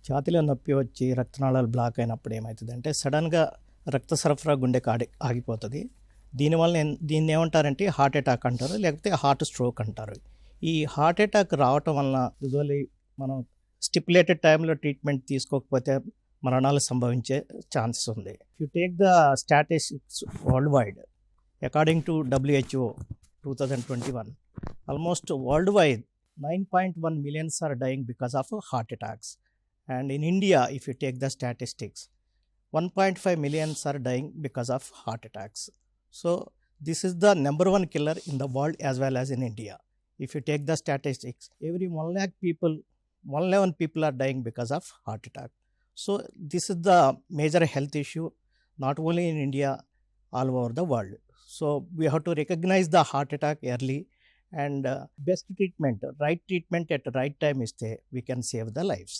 ఛాతీలో నొప్పి వచ్చి రక్తనాళాలు బ్లాక్ అయినప్పుడు ఏమవుతుందంటే సడన్గా రక్త సరఫరా గుండెకి ఆగిపోతుంది. దీనివల్ల దీన్ని ఏమంటారంటే హార్ట్ అటాక్ అంటారు, లేకపోతే హార్ట్ స్ట్రోక్ అంటారు. ఈ హార్ట్ అటాక్ రావటం వలన యూజువల్లీ మనం స్టిపులేటెడ్ టైంలో ట్రీట్మెంట్ తీసుకోకపోతే మరణాలు సంభవించే ఛాన్సెస్ ఉంది. You take the statistics world wide according to WHO 2021, almost worldwide 9.1 millions are dying because of heart attacks. And in India, if you take the statistics, 1.5 millions are dying because of heart attacks. So this is the number one killer in the world as well as in India. If you take the statistics, every 111 people are dying because of heart attack. So this is the major health issue, not only in India, all over the world. So we have to recognize the heart attack early, and best treatment, right treatment at the right time is there, we can save the lives.